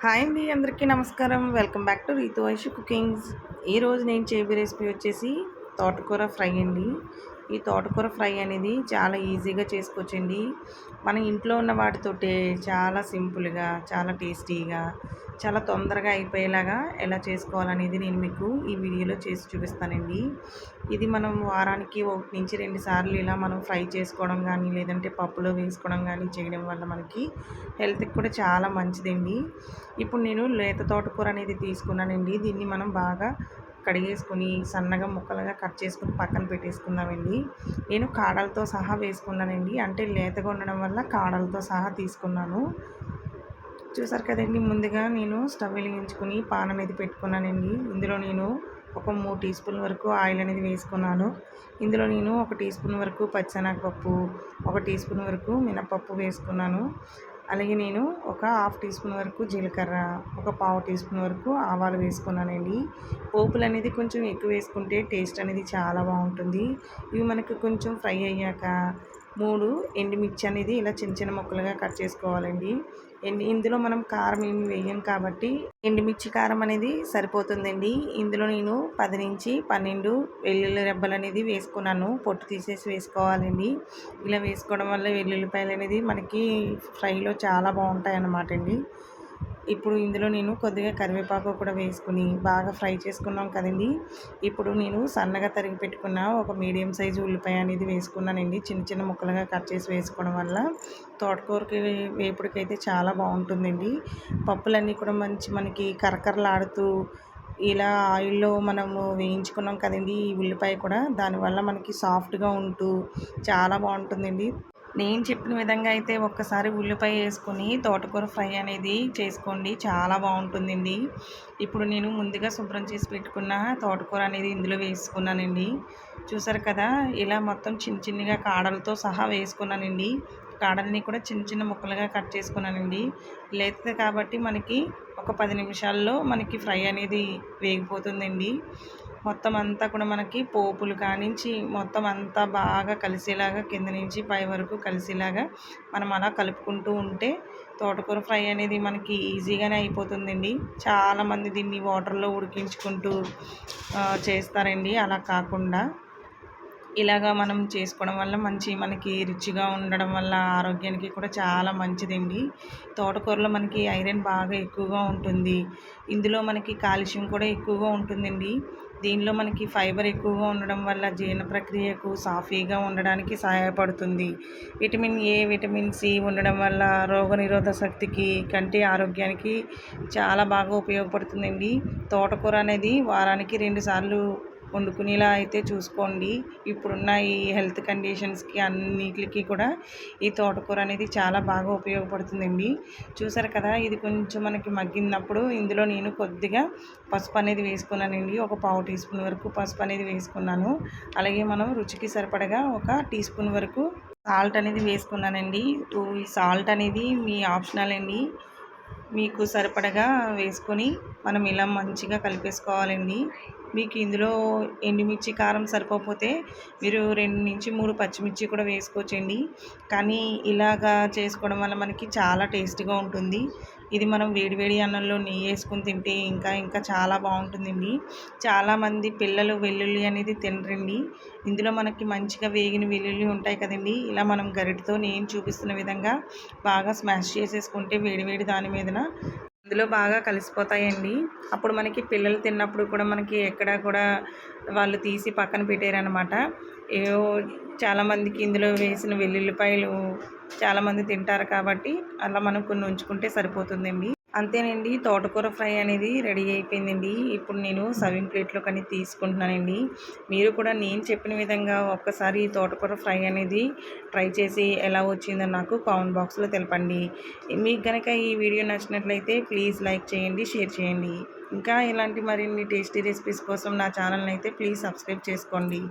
Hi అండి, అందరికీ నమస్కారం. Welcome back to Ritu Aishu cookings. ఈరోజు నేను చేయబోయే రెసిపీ వచ్చేసి తోటకూర ఫ్రై అండి. ఈ తోటకూర ఫ్రై అనేది చాలా ఈజీగా చేసుకోవచ్చండి. మన ఇంట్లో ఉన్న వాటితోటే చాలా సింపుల్గా, చాలా టేస్టీగా, చాలా తొందరగా అయిపోయేలాగా ఎలా చేసుకోవాలనేది నేను మీకు ఈ వీడియోలో చేసి చూపిస్తానండి. ఇది మనం వారానికి 1-2 సార్లు ఇలా మనం ఫ్రై చేసుకోవడం కానీ, లేదంటే పప్పులో వేసుకోవడం కానీ చేయడం వల్ల మనకి హెల్త్కి కూడా చాలా మంచిదండి. ఇప్పుడు నేను లేత తోటకూర అనేది తీసుకున్నానండి. దీన్ని మనం బాగా కడిగేసుకొని సన్నగా ముక్కలుగా కట్ చేసుకుని పక్కన పెట్టేసుకుందామండి. నేను కాడలతో సహా వేసుకున్నానండి. అంటే లేతగా ఉండడం వల్ల కాడలతో సహా తీసుకున్నాను. చూసారు కదండి, ముందుగా నేను స్టవ్ వెలిగించుకుని పాన్ అనేది పెట్టుకున్నానండి. ఇందులో నేను ఒక 3 టీ స్పూన్ల వరకు ఆయిల్ అనేది వేసుకున్నాను. ఇందులో నేను 1 టీ స్పూన్ వరకు పచ్చెనగపప్పు, 1 టీ స్పూన్ వరకు మినపప్పు వేసుకున్నాను. అలాగే నేను ఒక హాఫ్ టీ స్పూన్ వరకు జీలకర్ర, ఒక పావు టీ స్పూన్ వరకు ఆవాలు వేసుకున్నానండి. పోపులు అనేది కొంచెం ఎక్కువ వేసుకుంటే టేస్ట్ అనేది చాలా బాగుంటుంది. ఇవి మనకు కొంచెం ఫ్రై అయ్యాక 3 ఎండుమిర్చి అనేది ఇలా చిన్న చిన్న ముక్కలుగా కట్ చేసుకోవాలండి. ఇందులో మనం కారం ఏమి వేయం కాబట్టి ఎండుమిర్చి కారం అనేది సరిపోతుందండి. ఇందులో నేను 10-12 వెల్లుల్లి రెబ్బలు అనేది వేసుకున్నాను. పొట్టు తీసేసి వేసుకోవాలండి. ఇలా వేసుకోవడం వల్ల వెల్లుల్లిపాయలు అనేది మనకి ఫ్రైలో చాలా బాగుంటాయి అన్నమాట అండి. ఇప్పుడు ఇందులో నేను కొద్దిగా కరివేపాకు కూడా వేసుకుని బాగా ఫ్రై చేసుకున్నాం కదండి. ఇప్పుడు నేను సన్నగా తరిగి పెట్టుకున్న ఒక మీడియం సైజు ఉల్లిపాయ అనేది వేసుకున్నానండి. చిన్న చిన్న ముక్కలుగా కట్ చేసి వేసుకోవడం వల్ల తోటకూరకి వేపుడికైతే చాలా బాగుంటుందండి. పప్పులన్నీ కూడా మనకి కరకరలాడుతూ ఇలా ఆయిల్లో మనము వేయించుకున్నాం కదండి. ఈ ఉల్లిపాయ కూడా దానివల్ల మనకి సాఫ్ట్గా ఉంటూ చాలా బాగుంటుందండి. నేను చెప్పిన విధంగా అయితే ఒక్కసారి ఉల్లిపాయ వేసుకొని తోటకూర ఫ్రై అనేది చేసుకోండి, చాలా బాగుంటుందండి. ఇప్పుడు నేను ముందుగా శుభ్రం చేసి పెట్టుకున్న తోటకూర అనేది ఇందులో వేసుకున్నానండి. చూసారు కదా, ఇలా మొత్తం చిన్న చిన్నగా కాడలతో సహా వేసుకున్నానండి. కాడల్ని కూడా చిన్న చిన్న ముక్కలుగా కట్ చేసుకున్నానండి. లేతే కాబట్టి మనకి ఒక 10 నిమిషాల్లో మనకి ఫ్రై అనేది వేగిపోతుందండి. మొత్తం అంతా కూడా మనకి పోపులు కానించి మొత్తం అంతా బాగా కలిసేలాగా కింద నుంచి పై వరకు కలిసేలాగా మనం అలా కలుపుకుంటూ ఉంటే తోటకూర ఫ్రై అనేది మనకి ఈజీగానే అయిపోతుందండి. చాలామంది దీన్ని వాటర్లో ఉడికించుకుంటూ చేస్తారండి. అలా కాకుండా ఇలాగా మనం చేసుకోవడం వల్ల మనకి రుచిగా ఉండడం వల్ల ఆరోగ్యానికి కూడా చాలా మంచిదండి. తోటకూరలో మనకి ఐరన్ బాగా ఎక్కువగా ఉంటుంది. ఇందులో మనకి కాల్షియం కూడా ఎక్కువగా ఉంటుందండి. దీనిలో మనకి ఫైబర్ ఎక్కువగా ఉండడం వల్ల జీర్ణ ప్రక్రియకు సాఫీగా ఉండడానికి సహాయపడుతుంది. విటమిన్ ఏ, విటమిన్ సి ఉండడం వల్ల రోగనిరోధక శక్తికి, కంటి ఆరోగ్యానికి చాలా బాగా ఉపయోగపడుతుందండి. తోటకూర అనేది వారానికి 2 సార్లు వండుకునేలా అయితే చూసుకోండి. ఇప్పుడున్న ఈ హెల్త్ కండిషన్స్కి అన్నిటికి కూడా ఈ తోటకూర అనేది చాలా బాగా ఉపయోగపడుతుందండి. చూసారు కదా, ఇది కొంచెం మనకి మగ్గినప్పుడు ఇందులో నేను కొద్దిగా పసుపు అనేది వేసుకున్నానండి. ఒక పావు టీ స్పూన్ వరకు పసుపు అనేది వేసుకున్నాను. అలాగే మనం రుచికి సరిపడగా ఒక టీ స్పూన్ వరకు సాల్ట్ అనేది వేసుకున్నానండి. ఈ సాల్ట్ అనేది మీ ఆప్షనల్ అండి. మీకు సరిపడగా వేసుకొని మనం ఇలా మంచిగా కలిపేసుకోవాలండి. మీకు ఇందులో ఎండుమిర్చి కారం సరిపోతే మీరు 2-3 పచ్చిమిర్చి కూడా వేసుకోవచ్చండి. కానీ ఇలాగా చేసుకోవడం వల్ల మనకి చాలా టేస్ట్గా ఉంటుంది. ఇది మనం వేడివేడి అన్నంలో నెయ్యి వేసుకుని తింటే ఇంకా చాలా బాగుంటుందండి. చాలామంది పిల్లలు వెల్లుల్లి అనేది తినరండి. ఇందులో మనకి మంచిగా వేగిన వెల్లుల్లి ఉంటాయి కదండి. ఇలా మనం గరిటతో నేను చూపిస్తున్న విధంగా బాగా స్మాష్ చేసేసుకుంటే వేడివేడి దాని మీదన ఇందులో బాగా కలిసిపోతాయండి. అప్పుడు మనకి పిల్లలు తిన్నప్పుడు కూడా మనకి ఎక్కడ కూడా వాళ్ళు తీసి పక్కన పెట్టారనమాట. ఏవో చాలామందికి ఇందులో వేసిన వెల్లుల్లిపాయలు చాలామంది తింటారు కాబట్టి అలా మనం కొన్ని ఉంచుకుంటే సరిపోతుందండి. అంతేనండి, తోటకూర ఫ్రై అనేది రెడీ అయిపోయిందండి. ఇప్పుడు నేను సర్వింగ్ ప్లేట్లో కానీ తీసుకుంటున్నానండి. మీరు కూడా నేను చెప్పిన విధంగా ఒక్కసారి తోటకూర ఫ్రై అనేది ట్రై చేసి ఎలా వచ్చిందో నాకు కామెంట్ బాక్స్లో తెలపండి. మీకు కనుక ఈ వీడియో నచ్చినట్లయితే ప్లీజ్ లైక్ చేయండి, షేర్ చేయండి. ఇంకా ఇలాంటి మరిన్ని టేస్టీ రెసిపీస్ కోసం నా ఛానల్ని అయితే ప్లీజ్ సబ్స్క్రైబ్ చేసుకోండి.